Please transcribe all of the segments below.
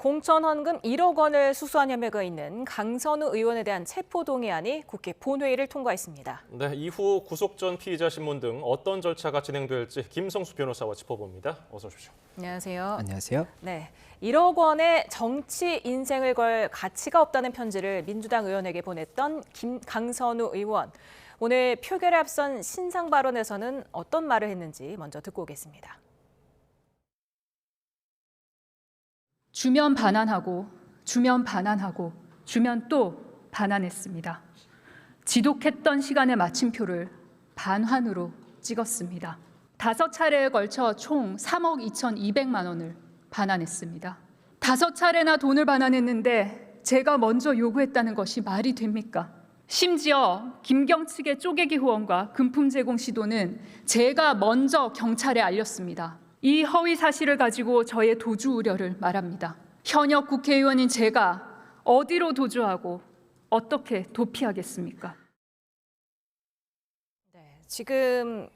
공천 헌금 1억 원을 수수한 혐의가 있는 강선우 의원에 대한 체포동의안이 국회 본회의를 통과했습니다. 네, 이후 구속 전 피의자 신문 등 어떤 절차가 진행될지 김성수 변호사와 짚어봅니다. 어서 오십시오. 안녕하세요. 안녕하세요. 네, 1억 원의 정치 인생을 걸 가치가 없다는 편지를 민주당 의원에게 보냈던 강선우 의원. 오늘 표결에 앞선 신상 발언에서는 어떤 말을 했는지 먼저 듣고 오겠습니다. 주면 반환하고 주면 반환하고 주면 또 반환했습니다. 지독했던 시간의 마침표를 반환으로 찍었습니다. 5차례에 걸쳐 총 3억 2,200만 원을 반환했습니다. 5차례나 돈을 반환했는데 제가 먼저 요구했다는 것이 말이 됩니까? 심지어 김경 측의 쪼개기 후원과 금품 제공 시도는 제가 먼저 경찰에 알렸습니다. 이 허위 사실을 가지고 저의 도주 우려를 말합니다. 현역 국회의원인 제가 어디로 도주하고 어떻게 도피하겠습니까? 네, 지금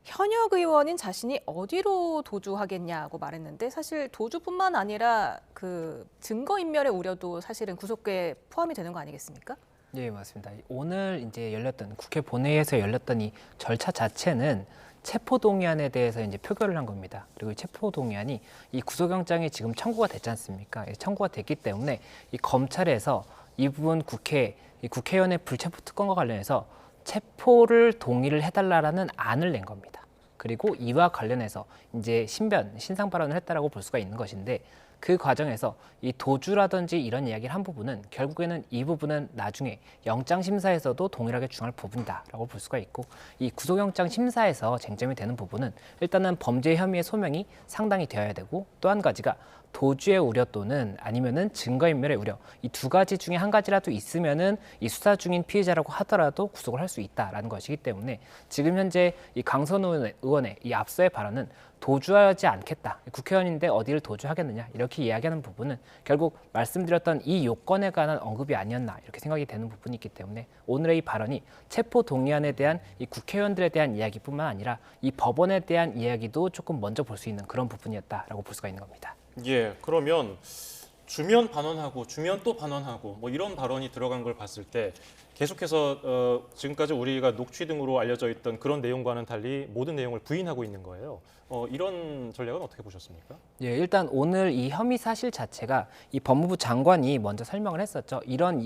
현역 의원인 자신이 어디로 도주하겠냐고 말했는데 사실 도주뿐만 아니라 그 증거인멸의 우려도 사실은 구속에 포함이 되는 거 아니겠습니까? 네, 맞습니다. 오늘 이제 열렸던 국회 본회의에서 열렸던 이 절차 자체는 체포동의안에 대해서 이제 표결을 한 겁니다. 그리고 이 체포동의안이 이 구속영장이 지금 청구가 됐지 않습니까? 청구가 됐기 때문에 이 검찰에서 이 부분 국회의원의 불체포 특권과 관련해서 체포를 동의를 해달라라는 안을 낸 겁니다. 그리고 이와 관련해서 이제 신상 발언을 했다라고 볼 수가 있는 것인데 그 과정에서 이 도주라든지 이런 이야기를 한 부분은 결국에는 이 부분은 나중에 영장 심사에서도 동일하게 중요할 부분이다라고 볼 수가 있고 이 구속영장 심사에서 쟁점이 되는 부분은 일단은 범죄 혐의의 소명이 상당히 되어야 되고 또 한 가지가 도주의 우려 또는 아니면은 증거인멸의 우려 이 두 가지 중에 한 가지라도 있으면은 이 수사 중인 피의자라고 하더라도 구속을 할 수 있다라는 것이기 때문에 지금 현재 이 강선우 의원의 이 앞서의 발언은 도주하지 않겠다. 국회의원인데 어디를 도주하겠느냐 이렇게 이야기하는 부분은 결국 말씀드렸던 이 요건에 관한 언급이 아니었나 이렇게 생각이 되는 부분이 있기 때문에 오늘의 이 발언이 체포 동의안에 대한 이 국회의원들에 대한 이야기뿐만 아니라 이 법원에 대한 이야기도 조금 먼저 볼 수 있는 그런 부분이었다라고 볼 수가 있는 겁니다. 예, 그러면 주면 반환하고 주면 또 반환하고 뭐 이런 발언이 들어간 걸 봤을 때 계속해서 지금까지 우리가 녹취 등으로 알려져 있던 그런 내용과는 달리 모든 내용을 부인하고 있는 거예요. 이런 전략은 어떻게 보셨습니까? 예, 일단 오늘 이 혐의 사실 자체가 이 법무부 장관이 먼저 설명을 했었죠. 이런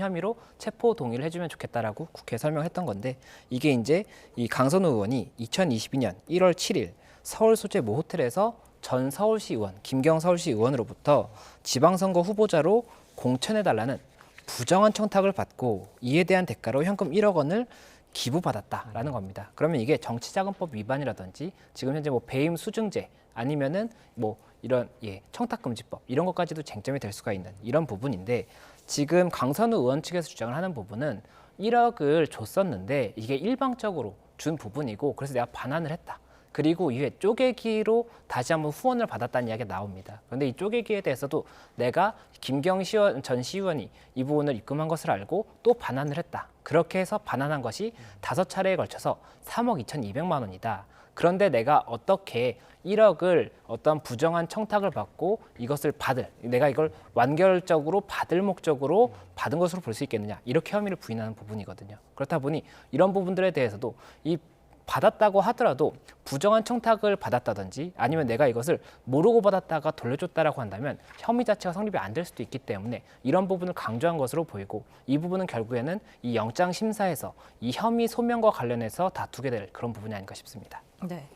혐의로 체포 동의를 해주면 좋겠다라고 국회에 설명했던 건데 이게 이제 이 강선우 의원이 2022년 1월 7일 서울 소재 모 호텔에서 전 서울시 의원 김경 서울시 의원으로부터 지방선거 후보자로 공천해달라는 부정한 청탁을 받고 이에 대한 대가로 현금 1억 원을 기부받았다라는 겁니다. 그러면 이게 정치자금법 위반이라든지 지금 현재 뭐 배임 수증제 아니면은 뭐 이런 청탁금지법 이런 것까지도 쟁점이 될 수가 있는 이런 부분인데 지금 강선우 의원 측에서 주장을 하는 부분은 1억을 줬었는데 이게 일방적으로 준 부분이고 그래서 내가 반환을 했다. 그리고 이후에 쪼개기로 다시 한번 후원을 받았다는 이야기가 나옵니다. 그런데 이 쪼개기에 대해서도 내가 김경 전 시의원이 이 부분을 입금한 것을 알고 또 반환을 했다. 그렇게 해서 반환한 것이 5차례에 걸쳐서 3억 2,200만 원이다. 그런데 내가 어떻게 1억을 어떤 부정한 청탁을 받고 이것을 내가 이걸 완결적으로 받을 목적으로 받은 것으로 볼 수 있겠느냐. 이렇게 혐의를 부인하는 부분이거든요. 그렇다 보니 이런 부분들에 대해서도 이 받았다고 하더라도 부정한 청탁을 받았다든지 아니면 내가 이것을 모르고 받았다가 돌려줬다라고 한다면 혐의 자체가 성립이 안 될 수도 있기 때문에 이런 부분을 강조한 것으로 보이고 이 부분은 결국에는 이 영장 심사에서 이 혐의 소명과 관련해서 다투게 될 그런 부분이 아닌가 싶습니다. 네.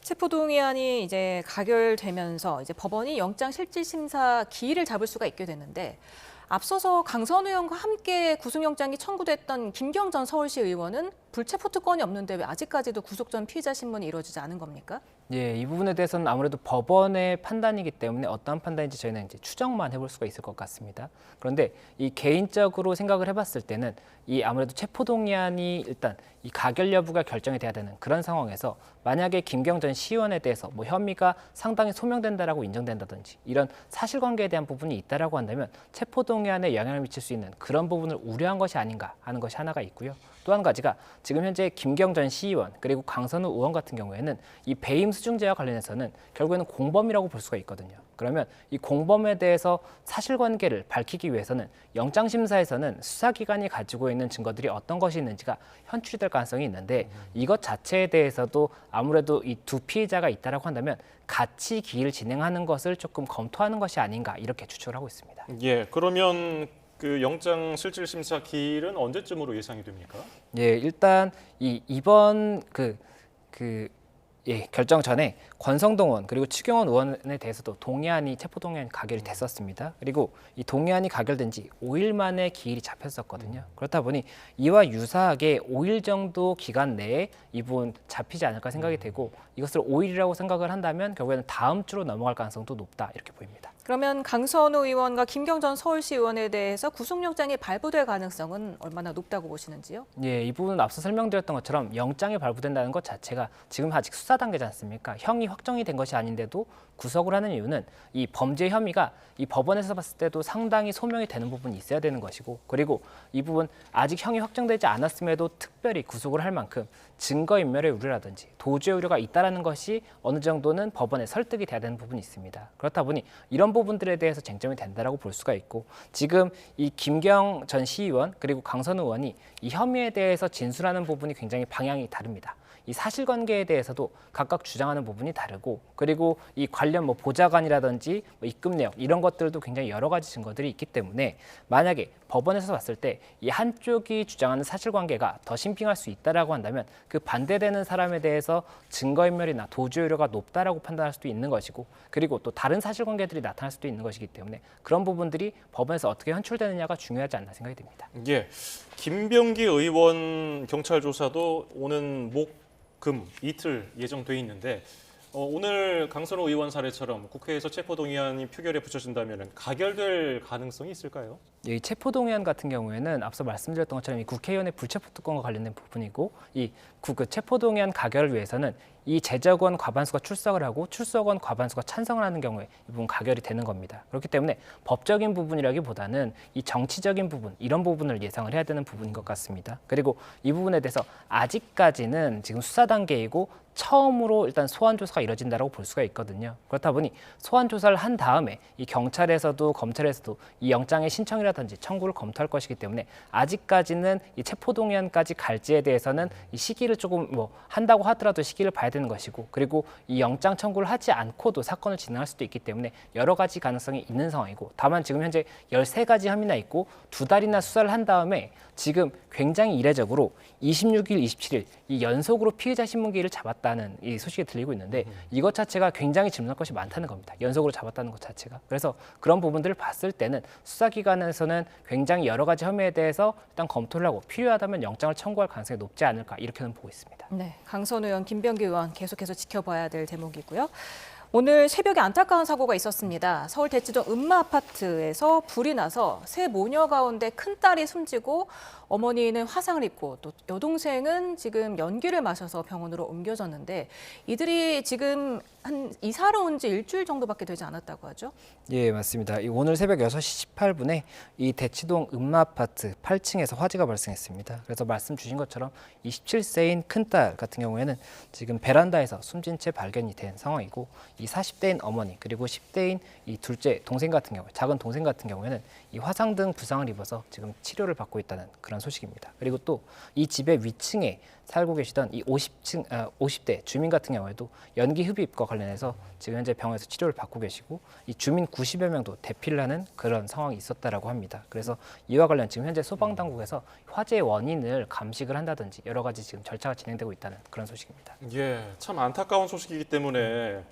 체포동의안이 이제 가결되면서 이제 법원이 영장 실질 심사 기일을 잡을 수가 있게 됐는데 앞서서 강선우 의원과 함께 구속영장이 청구됐던 김경 전 서울시 의원은 불체포 특권이 없는데 왜 아직까지도 구속 전 피의자 신문이 이루어지지 않은 겁니까? 예, 이 부분에 대해서는 아무래도 법원의 판단이기 때문에 어떠한 판단인지 저희는 이제 추정만 해볼 수가 있을 것 같습니다. 그런데 이 개인적으로 생각을 해봤을 때는 이 아무래도 체포동의안이 일단 이 가결 여부가 결정이 돼야 되는 그런 상황에서 만약에 김경 전 시의원에 대해서 뭐 혐의가 상당히 소명된다라고 인정된다든지 이런 사실관계에 대한 부분이 있다라고 한다면 체포동의안에 영향을 미칠 수 있는 그런 부분을 우려한 것이 아닌가 하는 것이 하나가 있고요. 또 한 가지가 지금 현재 김경 전 시의원 그리고 강선우 의원 같은 경우에는 이 배임 수증제와 관련해서는 결국에는 공범이라고 볼 수가 있거든요. 그러면 이 공범에 대해서 사실관계를 밝히기 위해서는 영장심사에서는 수사기관이 가지고 있는 증거들이 어떤 것이 있는지가 현출이 될 가능성이 있는데 이것 자체에 대해서도 아무래도 이 두 피의자가 있다라고 한다면 같이 기일 진행하는 것을 조금 검토하는 것이 아닌가 이렇게 추측을 하고 있습니다. 예, 그러면 그 영장 실질심사 기일은 언제쯤으로 예상이 됩니까? 예, 일단 이번 결정 전에 권성동 의원 그리고 추경호 의원에 대해서도 동의안이 체포동의안이 가결이 됐었습니다. 그리고 이 동의안이 가결된 지 5일 만에 기일이 잡혔었거든요. 그렇다 보니 이와 유사하게 5일 정도 기간 내에 이 부분 잡히지 않을까 생각이 되고 이것을 5일이라고 생각을 한다면 결국에는 다음 주로 넘어갈 가능성도 높다 이렇게 보입니다. 그러면 강선우 의원과 김경전 서울시 의원에 대해서 구속영장이 발부될 가능성은 얼마나 높다고 보시는지요? 예, 이 부분은 앞서 설명드렸던 것처럼 영장이 발부된다는 것 자체가 지금 아직 수사 단계지 않습니까? 형이 확정이 된 것이 아닌데도 구속을 하는 이유는 이 범죄 혐의가 이 법원에서 봤을 때도 상당히 소명이 되는 부분이 있어야 되는 것이고 그리고 이 부분 아직 형이 확정되지 않았음에도 특별히 구속을 할 만큼 증거인멸의 우려라든지 도주의 우려가 있다는 것이 어느 정도는 법원에 설득이 돼야 되는 부분이 있습니다. 그렇다 보니 이런 부분들에 대해서 쟁점이 된다라고 볼 수가 있고 지금 이 김경 전 시의원 그리고 강선우 의원이 이 혐의에 대해서 진술하는 부분이 굉장히 방향이 다릅니다. 이 사실관계에 대해서도 각각 주장하는 부분이 다르고 그리고 이 관련 보좌관이라든지 입금 내역 이런 것들도 굉장히 여러 가지 증거들이 있기 때문에 만약에 법원에서 봤을 때 이 한쪽이 주장하는 사실관계가 더 심핑할 수 있다라고 한다면 그 반대되는 사람에 대해서 증거인멸이나 도주 우려가 높다라고 판단할 수도 있는 것이고 그리고 또 다른 사실관계들이 나타날 수도 있는 것이기 때문에 그런 부분들이 법원에서 어떻게 현출되느냐가 중요하지 않나 생각이 듭니다. 예, 김병기 의원 경찰 조사도 오는 금 이틀 예정돼 있는데 오늘 강선호 의원 사례처럼 국회에서 체포동의안이 표결에 붙여진다면 가결될 가능성이 있을까요? 이 체포동의안 같은 경우에는 앞서 말씀드렸던 것처럼 이 국회의원의 불체포 특권과 관련된 부분이고 이 체포동의안 가결을 위해서는 이 제적원 과반수가 출석을 하고 출석원 과반수가 찬성을 하는 경우에 이 부분 가결이 되는 겁니다. 그렇기 때문에 법적인 부분이라기보다는 이 정치적인 부분 이런 부분을 예상을 해야 되는 부분인 것 같습니다. 그리고 이 부분에 대해서 아직까지는 지금 수사 단계이고 처음으로 일단 소환 조사가 이뤄진다고 볼 수가 있거든요. 그렇다 보니 소환 조사를 한 다음에 이 경찰에서도 검찰에서도 이 영장의 신청이라든지 청구를 검토할 것이기 때문에 아직까지는 이 체포동의안까지 갈지에 대해서는 이 시기를 조금 한다고 하더라도 시기를 봐야 되는 것이고 그리고 이 영장 청구를 하지 않고도 사건을 진행할 수도 있기 때문에 여러 가지 가능성이 있는 상황이고 다만 지금 현재 13가지 혐의나 있고 2달이나 수사를 한 다음에 지금 굉장히 이례적으로 26일, 27일 이 연속으로 피의자 신문기일을 잡았다는 이 소식이 들리고 있는데 이것 자체가 굉장히 질문할 것이 많다는 겁니다. 연속으로 잡았다는 것 자체가. 그래서 그런 부분들을 봤을 때는 수사기관에서는 굉장히 여러 가지 혐의에 대해서 일단 검토를 하고 필요하다면 영장을 청구할 가능성이 높지 않을까 이렇게는 보고 있습니다. 네, 강선우 의원, 김병기 의원 계속해서 지켜봐야 될 대목이고요. 오늘 새벽에 안타까운 사고가 있었습니다. 서울 대치동 음마아파트에서 불이 나서 세 모녀 가운데 큰딸이 숨지고 어머니는 화상을 입고 또 여동생은 지금 연기를 마셔서 병원으로 옮겨졌는데 이들이 지금 한 이사를 온 지 일주일 정도밖에 되지 않았다고 하죠? 예, 맞습니다. 오늘 새벽 6시 18분에 이 대치동 음마아파트 8층에서 화재가 발생했습니다. 그래서 말씀 주신 것처럼 27세인 큰딸 같은 경우에는 지금 베란다에서 숨진 채 발견이 된 상황이고 이 40대인 어머니 그리고 10대인 이 둘째 동생 같은 경우 작은 동생 같은 경우에는 이 화상 등 부상을 입어서 지금 치료를 받고 있다는 그런 소식입니다. 그리고 또 이 집의 위층에 살고 계시던 이 50대 주민 같은 경우에도 연기 흡입과 관련해서 지금 현재 병원에서 치료를 받고 계시고 이 주민 90여 명도 대피를 하는 그런 상황이 있었다라고 합니다. 그래서 이와 관련 지금 현재 소방당국에서 화재의 원인을 감식을 한다든지 여러 가지 지금 절차가 진행되고 있다는 그런 소식입니다. 예, 참 안타까운 소식이기 때문에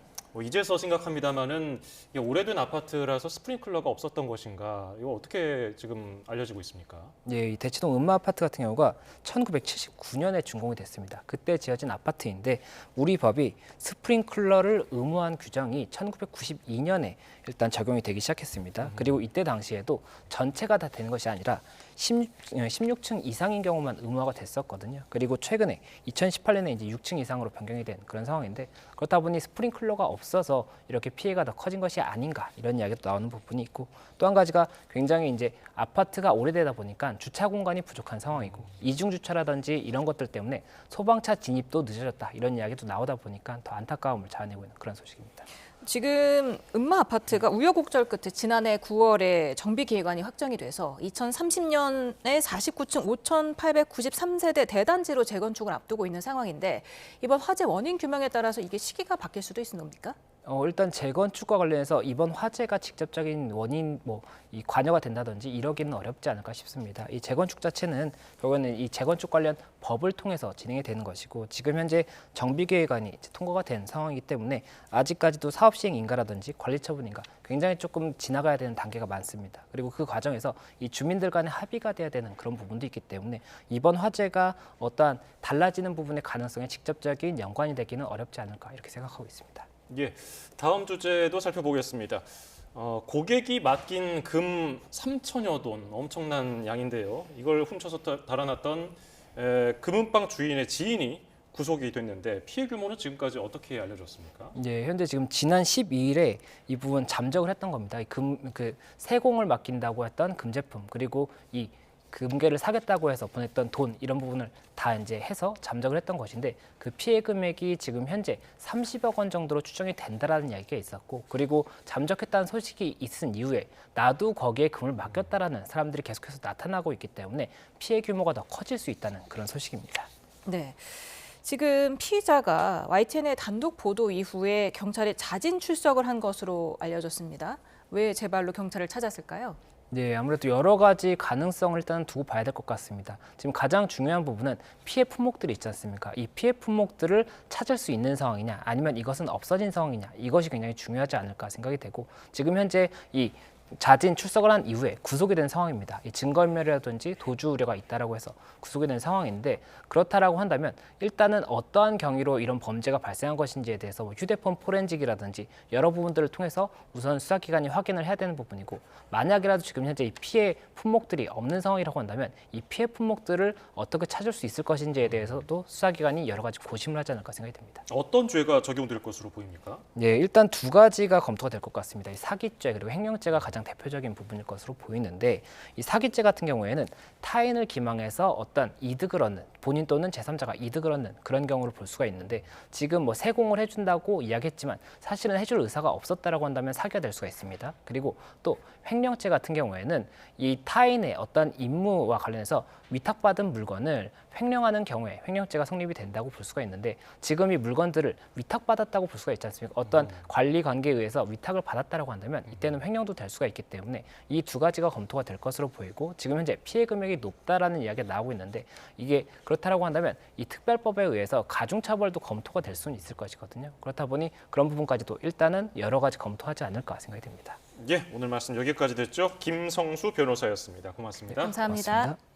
이제서 생각합니다마는 오래된 아파트라서 스프링클러가 없었던 것인가 이거 어떻게 지금 알려지고 있습니까? 예, 이 대치동 음마아파트 같은 경우가 1979년에 준공이 됐습니다. 그때 지어진 아파트인데 우리 법이 스프링클러를 의무화한 규정이 1992년에 일단 적용이 되기 시작했습니다. 그리고 이때 당시에도 전체가 다 되는 것이 아니라 16층 이상인 경우만 의무화가 됐었거든요. 그리고 최근에 2018년에 이제 6층 이상으로 변경이 된 그런 상황인데 그렇다 보니 스프링클러가 없어서 이렇게 피해가 더 커진 것이 아닌가 이런 이야기도 나오는 부분이 있고 또 한 가지가 굉장히 이제 아파트가 오래되다 보니까 주차 공간이 부족한 상황이고 이중 주차라든지 이런 것들 때문에 소방차 진입도 늦어졌다 이런 이야기도 나오다 보니까 더 안타까움을 자아내고 있는 그런 소식입니다. 지금 음마 아파트가 우여곡절 끝에 지난해 9월에 정비 계획안이 확정이 돼서 2030년에 49층 5,893세대 대단지로 재건축을 앞두고 있는 상황인데 이번 화재 원인 규명에 따라서 이게 시기가 바뀔 수도 있는 겁니까? 일단 재건축과 관련해서 이번 화재가 직접적인 원인 이 관여가 된다든지 이러기는 어렵지 않을까 싶습니다. 이 재건축 자체는 결국에는 이 재건축 관련 법을 통해서 진행이 되는 것이고 지금 현재 정비계획안이 통과가 된 상황이기 때문에 아직까지도 사업 시행 인가라든지 관리 처분 인가 굉장히 조금 지나가야 되는 단계가 많습니다. 그리고 그 과정에서 이 주민들 간의 합의가 돼야 되는 그런 부분도 있기 때문에 이번 화재가 어떠한 달라지는 부분의 가능성에 직접적인 연관이 되기는 어렵지 않을까 이렇게 생각하고 있습니다. 예, 다음 주제도 살펴보겠습니다. 고객이 맡긴 금 3천여 돈, 엄청난 양인데요. 이걸 훔쳐서 달아났던 금은방 주인의 지인이 구속이 됐는데 피해 규모는 지금까지 어떻게 알려졌습니까? 네, 현재 지금 지난 12일에 이 부분 잠적을 했던 겁니다. 세공을 맡긴다고 했던 금제품 그리고 이 금괴를 사겠다고 해서 보냈던 돈 이런 부분을 다 이제 해서 잠적을 했던 것인데 그 피해 금액이 지금 현재 30억 원 정도로 추정이 된다라는 이야기가 있었고 그리고 잠적했다는 소식이 있은 이후에 나도 거기에 금을 맡겼다라는 사람들이 계속해서 나타나고 있기 때문에 피해 규모가 더 커질 수 있다는 그런 소식입니다. 네. 지금 피의자가 YTN의 단독 보도 이후에 경찰에 자진 출석을 한 것으로 알려졌습니다. 왜 제발로 경찰을 찾았을까요? 네, 아무래도 여러 가지 가능성을 일단 두고 봐야 될 것 같습니다. 지금 가장 중요한 부분은 피해 품목들이 있지 않습니까? 이 피해 품목들을 찾을 수 있는 상황이냐 아니면 이것은 없어진 상황이냐 이것이 굉장히 중요하지 않을까 생각이 되고 지금 현재 이 자진 출석을 한 이후에 구속이 된 상황입니다. 이 증거인멸이라든지 도주 우려가 있다라고 해서 구속이 된 상황인데 그렇다라고 한다면 일단은 어떠한 경위로 이런 범죄가 발생한 것인지에 대해서 휴대폰 포렌식이라든지 여러 부분들을 통해서 우선 수사기관이 확인을 해야 되는 부분이고 만약이라도 지금 현재 이 피해 품목들이 없는 상황이라고 한다면 이 피해 품목들을 어떻게 찾을 수 있을 것인지에 대해서도 수사기관이 여러 가지 고심을 하지 않을까 생각이 됩니다. 어떤 죄가 적용될 것으로 보입니까? 네, 일단 두 가지가 검토가 될 것 같습니다. 이 사기죄 그리고 횡령죄가 가장 대표적인 부분일 것으로 보이는데 이 사기죄 같은 경우에는 타인을 기망해서 어떤 이득을 얻는 본인 또는 제3자가 이득을 얻는 그런 경우를 볼 수가 있는데 지금 세공을 해준다고 이야기했지만 사실은 해줄 의사가 없었다라고 한다면 사기가 될 수가 있습니다. 그리고 또 횡령죄 같은 경우에는 이 타인의 어떤 임무와 관련해서 위탁받은 물건을 횡령하는 경우에 횡령죄가 성립이 된다고 볼 수가 있는데 지금 이 물건들을 위탁받았다고 볼 수가 있지 않습니까? 어떤 관리 관계에 의해서 위탁을 받았다라고 한다면 이때는 횡령도 될 수가 있기 때문에 이 두 가지가 검토가 될 것으로 보이고 지금 현재 피해 금액이 높다라는 이야기가 나오고 있는데 이게 그렇다라고 한다면 이 특별법에 의해서 가중처벌도 검토가 될 수는 있을 것이거든요. 그렇다 보니 그런 부분까지도 일단은 여러 가지 검토하지 않을까 생각이 됩니다. 예, 오늘 말씀 여기까지 됐죠. 김성수 변호사였습니다. 고맙습니다. 감사합니다. 고맙습니다.